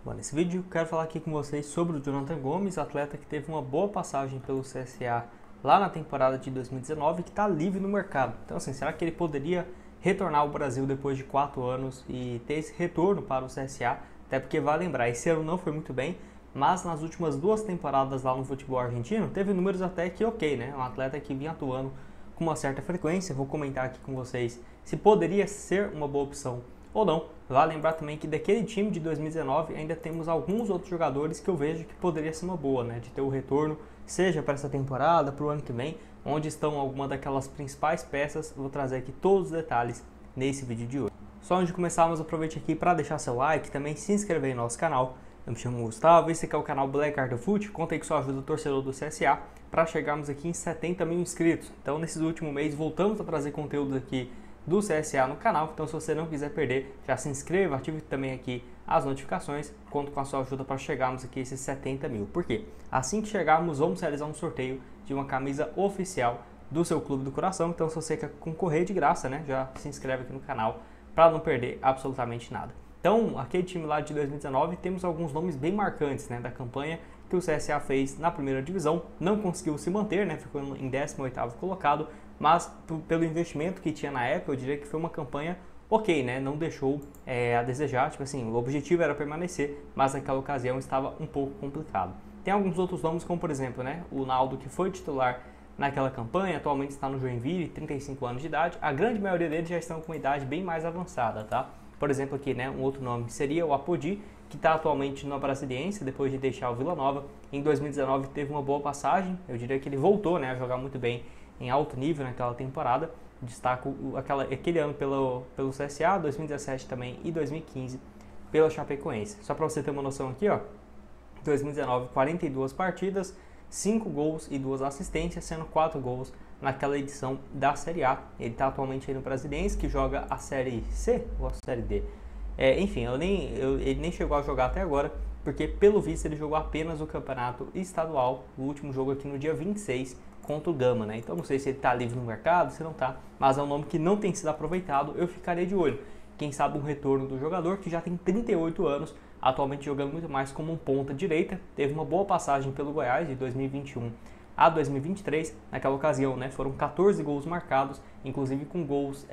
Bom, nesse vídeo eu quero falar aqui com vocês sobre o Jonathan Gomes, atleta que teve uma boa passagem pelo CSA lá na temporada de 2019 e que está livre no mercado. Então assim, será que ele poderia retornar ao Brasil depois de 4 anos e ter esse retorno para o CSA? Até porque vale lembrar, esse ano não foi muito bem, mas nas últimas 2 temporadas lá no futebol argentino teve números até que ok, né? Um atleta que vinha atuando com uma certa frequência. Vou comentar aqui com vocês se poderia ser uma boa opção ou não. Vale lembrar também que daquele time de 2019 ainda temos alguns outros jogadores que eu vejo que poderia ser uma boa, né? De ter o retorno, seja para essa temporada, para o ano que vem, onde estão algumas daquelas principais peças. Vou trazer aqui todos os detalhes nesse vídeo de hoje. Só antes de começarmos, aproveite aqui para deixar seu like e também se inscrever no nosso canal. Eu me chamo Gustavo, esse aqui é o canal Black Art of Foot. Conta aí com sua ajuda, torcedor do CSA, para chegarmos aqui em 70 mil inscritos. Então, nesses últimos meses, voltamos a trazer conteúdos aqui do CSA no canal, então se você não quiser perder, já se inscreva, ative também aqui as notificações, conto com a sua ajuda para chegarmos aqui a esses 70 mil. Por quê? Assim que chegarmos, vamos realizar um sorteio de uma camisa oficial do seu clube do coração, então se você quer concorrer de graça, né, já se inscreve aqui no canal para não perder absolutamente nada. Então, aquele time lá de 2019, temos alguns nomes bem marcantes, né, da campanha que o CSA fez na primeira divisão, não conseguiu se manter, né, ficou em 18º colocado, mas pelo investimento que tinha na época, eu diria que foi uma campanha ok, né? Não deixou a desejar, tipo assim, o objetivo era permanecer, mas naquela ocasião estava um pouco complicado. Tem alguns outros nomes, como por exemplo, né? O Naldo, que foi titular naquela campanha, atualmente está no Joinville, 35 anos de idade. A grande maioria deles já estão com uma idade bem mais avançada, tá? Por exemplo, aqui, né? Um outro nome seria o Apodi, que está atualmente na Brasiliense, depois de deixar o Vila Nova. Em 2019 teve uma boa passagem, eu diria que ele voltou, né, a jogar muito bem em alto nível naquela temporada. Destaco aquele ano pelo CSA, 2017 também e 2015 pela Chapecoense. Só para você ter uma noção aqui, ó, 2019, 42 partidas, 5 gols e 2 assistências, sendo 4 gols naquela edição da Série A. Ele está atualmente aí no Brasiliense, que joga a Série C ou a Série D. Enfim, ele nem chegou a jogar até agora, porque pelo visto ele jogou apenas o campeonato estadual, o último jogo aqui no dia 26, contra o Gama, né? Então não sei se ele está livre no mercado, se não está, mas é um nome que não tem sido aproveitado, eu ficaria de olho. Quem sabe um retorno do jogador que já tem 38 anos, atualmente jogando muito mais como um ponta direita, teve uma boa passagem pelo Goiás de 2021 a 2023, naquela ocasião, né, foram 14 gols marcados, inclusive com gols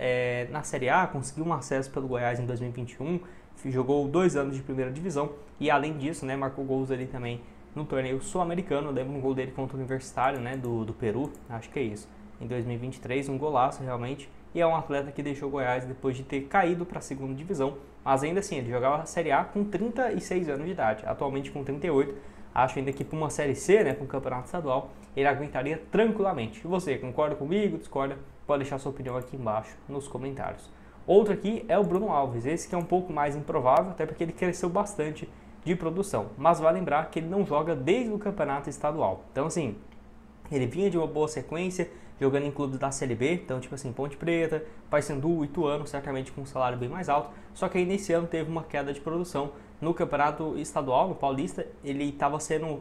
na Série A, conseguiu um acesso pelo Goiás em 2021, jogou 2 anos de primeira divisão e além disso, né, marcou gols ali também no torneio sul-americano. Eu lembro um gol dele contra o Universitário, né, do Peru, acho que é isso, em 2023, um golaço realmente, e é um atleta que deixou o Goiás depois de ter caído para a segunda divisão, mas ainda assim, ele jogava a Série A com 36 anos de idade, atualmente com 38, acho ainda que para uma Série C, né, para um campeonato estadual, ele aguentaria tranquilamente. E você, concorda comigo, discorda? Pode deixar sua opinião aqui embaixo nos comentários. Outro aqui é o Bruno Alves, esse que é um pouco mais improvável, até porque ele cresceu bastante de produção, mas vale lembrar que ele não joga desde o campeonato estadual. Então assim, ele vinha de uma boa sequência, jogando em clubes da Série B, então tipo assim, Ponte Preta, Paysandu, Ituano, certamente com um salário bem mais alto, só que aí nesse ano teve uma queda de produção. No campeonato estadual, no Paulista, ele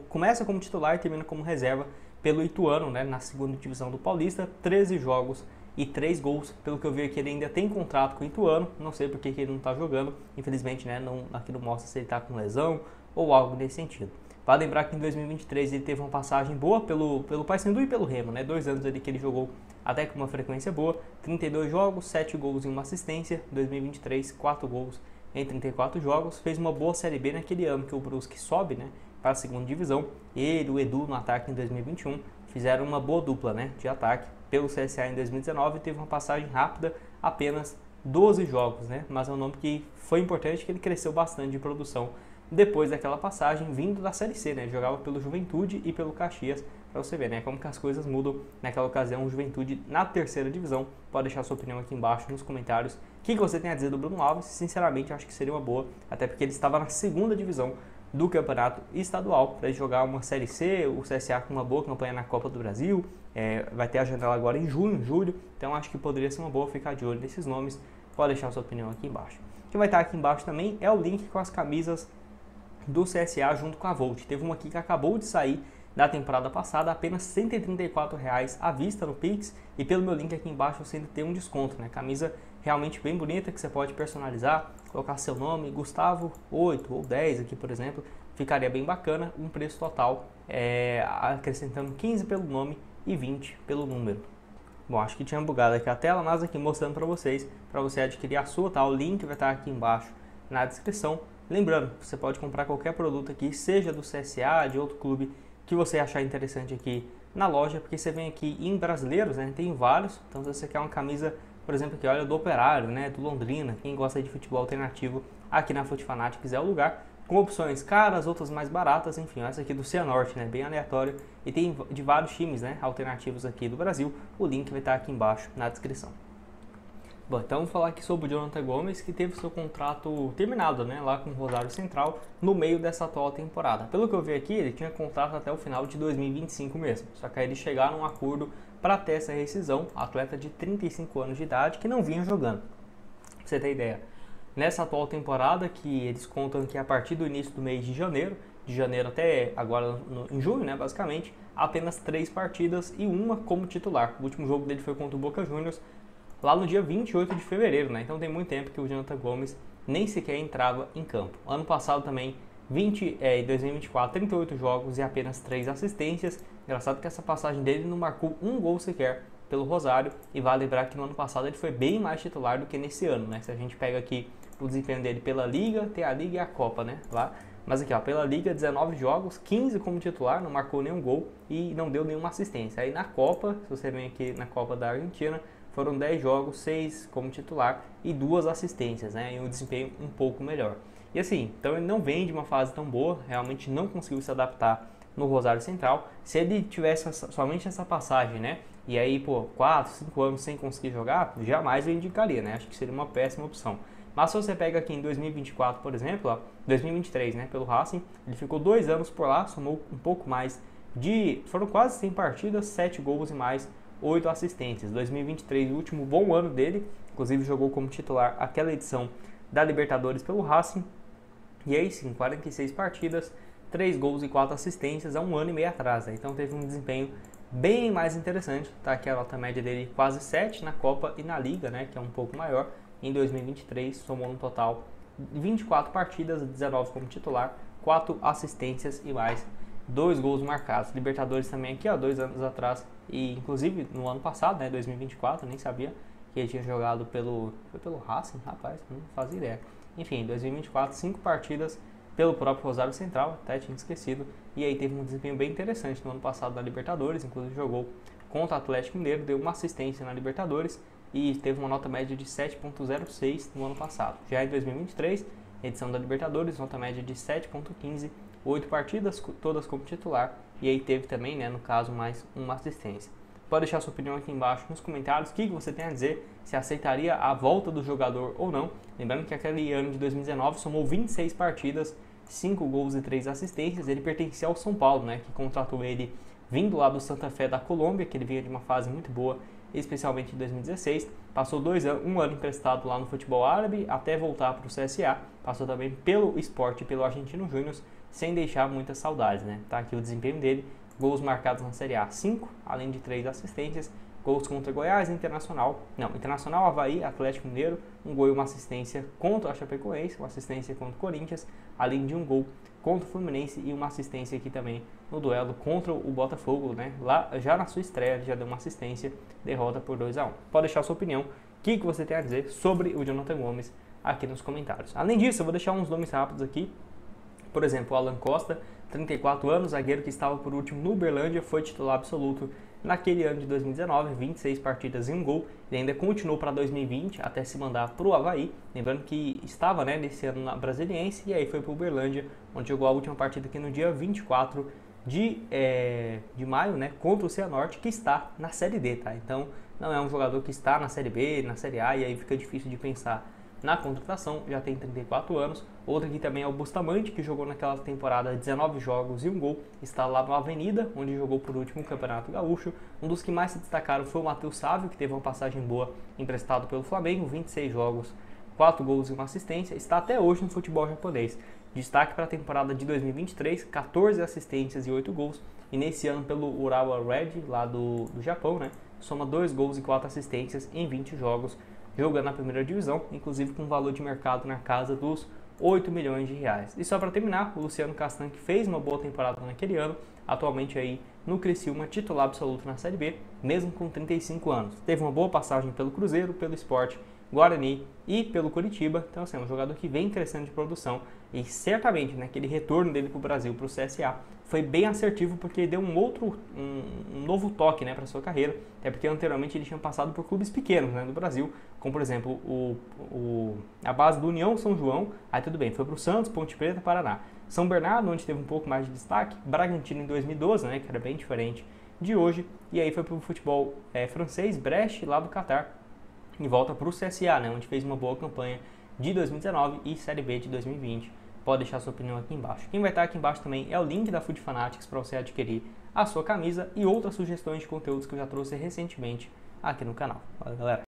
começa como titular e termina como reserva pelo Ituano, né, na segunda divisão do Paulista, 13 jogos e 3 gols. Pelo que eu vi aqui, ele ainda tem contrato com o Ituano, não sei porque que ele não está jogando, infelizmente, né, aqui não mostra se ele está com lesão ou algo nesse sentido. Vale lembrar que em 2023 ele teve uma passagem boa pelo Paysandu e pelo Remo, né, 2 anos ali que ele jogou até com uma frequência boa, 32 jogos, 7 gols e uma assistência, 2023, 4 gols em 34 jogos, fez uma boa Série B naquele ano que o Brusque sobe, né, para a segunda divisão. Ele e o Edu no ataque em 2021 fizeram uma boa dupla, né, de ataque. Pelo CSA em 2019 teve uma passagem rápida, apenas 12 jogos, né, mas é um nome que foi importante, que ele cresceu bastante de produção depois daquela passagem, vindo da Série C, né, jogava pelo Juventude e pelo Caxias, para você ver, né, como que as coisas mudam. Naquela ocasião, o Juventude na terceira divisão. Pode deixar sua opinião aqui embaixo nos comentários. O que você tem a dizer do Bruno Alves? Sinceramente, acho que seria uma boa, até porque ele estava na segunda divisão do campeonato estadual, para ele jogar uma Série C, o CSA com uma boa campanha na Copa do Brasil, vai ter a janela agora em junho, julho, então acho que poderia ser uma boa ficar de olho nesses nomes. Pode deixar sua opinião aqui embaixo. O que vai estar aqui embaixo também é o link com as camisas do CSA junto com a Volt. Teve uma aqui que acabou de sair da temporada passada, apenas R$ 134,00 à vista no Pix, e pelo meu link aqui embaixo você ainda tem um desconto, né? Camisa realmente bem bonita que você pode personalizar, colocar seu nome, Gustavo 8 ou 10 aqui, por exemplo, ficaria bem bacana, um preço total acrescentando 15 pelo nome e 20 pelo número. Bom, acho que tinha bugado aqui a tela, mas aqui mostrando para você adquirir a sua, tá? O link vai estar aqui embaixo na descrição. Lembrando, você pode comprar qualquer produto aqui, seja do CSA, de outro clube que você achar interessante aqui na loja, porque você vem aqui em brasileiros, né? Tem vários, então se você quer uma camisa, por exemplo, aqui, olha, do Operário, né? Do Londrina, quem gosta de futebol alternativo, aqui na Fute Fanatics é o lugar, com opções caras, outras mais baratas, enfim, essa aqui do Cianorte, né? Bem aleatório, e tem de vários times, né? Alternativos aqui do Brasil, o link vai estar aqui embaixo na descrição. Bom, então vamos falar aqui sobre o Jonathan Gomes, que teve seu contrato terminado, né, lá com o Rosário Central, no meio dessa atual temporada. Pelo que eu vi aqui, ele tinha contrato até o final de 2025 mesmo, só que aí eles chegaram a um acordo para ter essa rescisão, atleta de 35 anos de idade, que não vinha jogando. Pra você ter ideia, nessa atual temporada, que eles contam que a partir do início do mês de janeiro até agora em junho, né, basicamente, apenas 3 partidas e uma como titular. O último jogo dele foi contra o Boca Juniors, lá no dia 28 de fevereiro, né? Então tem muito tempo que o Jonathan Gomes nem sequer entrava em campo. Ano passado também, em 2024, 38 jogos e apenas 3 assistências. Engraçado que essa passagem dele não marcou um gol sequer pelo Rosário. E vale lembrar que no ano passado ele foi bem mais titular do que nesse ano, né? Se a gente pega aqui o desempenho dele pela Liga, tem a Liga e a Copa, né? Lá. Mas aqui, ó, pela Liga, 19 jogos, 15 como titular, não marcou nenhum gol e não deu nenhuma assistência. Aí na Copa, se você vem aqui na Copa da Argentina, foram 10 jogos, 6 como titular e 2 assistências, né? E um desempenho um pouco melhor. E assim, então ele não vem de uma fase tão boa, realmente não conseguiu se adaptar no Rosário Central. Se ele tivesse somente essa passagem, né? E aí, pô, 4, 5 anos sem conseguir jogar, jamais eu indicaria, né? Acho que seria uma péssima opção. Mas se você pega aqui em 2024, por exemplo, ó, 2023, né? Pelo Racing, ele ficou 2 anos por lá, somou um pouco mais foram quase 100 partidas, 7 gols e mais 8 assistências. 2023, o último bom ano dele, inclusive jogou como titular aquela edição da Libertadores pelo Racing. E aí sim, 46 partidas, 3 gols e 4 assistências há um ano e meio atrás, né? Então teve um desempenho bem mais interessante, tá? Aqui a nota média dele quase 7 na Copa e na Liga, né? Que é um pouco maior. Em 2023, somou no total 24 partidas, 19 como titular, 4 assistências e mais 2 gols marcados. Libertadores também aqui, ó, 2 anos atrás. E inclusive no ano passado, né, 2024, nem sabia que ele tinha jogado foi pelo Racing, rapaz, não fazia ideia. Enfim, em 2024, 5 partidas pelo próprio Rosário Central, até tinha esquecido. E aí teve um desempenho bem interessante no ano passado na Libertadores, inclusive jogou contra o Atlético Mineiro, deu uma assistência na Libertadores e teve uma nota média de 7.06 no ano passado. Já em 2023, edição da Libertadores, nota média de 7.15, 8 partidas, todas como titular, e aí teve também, né, no caso, mais uma assistência. Pode deixar sua opinião aqui embaixo nos comentários, o que você tem a dizer, se aceitaria a volta do jogador ou não. Lembrando que aquele ano de 2019 somou 26 partidas, 5 gols e 3 assistências, ele pertencia ao São Paulo, né, que contratou ele vindo lá do Santa Fé da Colômbia, que ele vinha de uma fase muito boa, especialmente em 2016, passou um ano emprestado lá no futebol árabe, até voltar para o CSA, passou também pelo Sport e pelo Argentino Júnior, sem deixar muitas saudades, né? Tá aqui o desempenho dele, gols marcados na Série A 5, além de 3 assistências, gols contra Goiás, Internacional, Avaí, Atlético Mineiro, um gol e uma assistência contra a Chapecoense, uma assistência contra o Corinthians, além de um gol contra o Fluminense e uma assistência aqui também no duelo contra o Botafogo, né? Lá já na sua estreia ele já deu uma assistência, derrota por 2-1. Pode deixar a sua opinião, o que você tem a dizer sobre o Jonathan Gomes aqui nos comentários. Além disso, eu vou deixar uns nomes rápidos aqui. Por exemplo, o Alan Costa, 34 anos, zagueiro que estava por último no Uberlândia, foi titular absoluto naquele ano de 2019, 26 partidas e um gol. Ele ainda continuou para 2020 até se mandar para o Avaí, lembrando que estava, né, nesse ano na Brasiliense e aí foi para o Uberlândia, onde jogou a última partida aqui no dia 24 de maio, né, contra o Cianorte, que está na Série D, tá? Então não é um jogador que está na Série B, na Série A, e aí fica difícil de pensar na contratação, já tem 34 anos. Outro aqui também é o Bustamante, que jogou naquela temporada 19 jogos e um gol, está lá no Avenida, onde jogou por último o Campeonato Gaúcho. Um dos que mais se destacaram foi o Matheus Sávio, que teve uma passagem boa emprestado pelo Flamengo, 26 jogos, 4 gols e uma assistência, está até hoje no futebol japonês. Destaque para a temporada de 2023, 14 assistências e 8 gols, e nesse ano pelo Urawa Red, lá do Japão, né, soma 2 gols e 4 assistências em 20 jogos jogando na primeira divisão, inclusive com um valor de mercado na casa dos 8 milhões de reais. E só para terminar, o Luciano Castan, que fez uma boa temporada naquele ano, atualmente aí no Criciúma, titular absoluto na Série B, mesmo com 35 anos. Teve uma boa passagem pelo Cruzeiro, pelo Sport, Guarani e pelo Curitiba. Então, assim, é um jogador que vem crescendo de produção e certamente, né, aquele retorno dele para o Brasil, para o CSA, foi bem assertivo porque deu um novo toque, né, para sua carreira, até porque anteriormente ele tinha passado por clubes pequenos, né, do Brasil, como por exemplo a base do União São João, aí tudo bem, foi para o Santos, Ponte Preta, Paraná. São Bernardo, onde teve um pouco mais de destaque, Bragantino em 2012, né, que era bem diferente de hoje, e aí foi para o futebol francês, Brest, lá do Catar, e volta para o CSA, né, onde fez uma boa campanha de 2019 e Série B de 2020. Pode deixar sua opinião aqui embaixo. Quem vai estar aqui embaixo também é o link da Food Fanatics para você adquirir a sua camisa e outras sugestões de conteúdos que eu já trouxe recentemente aqui no canal. Valeu, galera!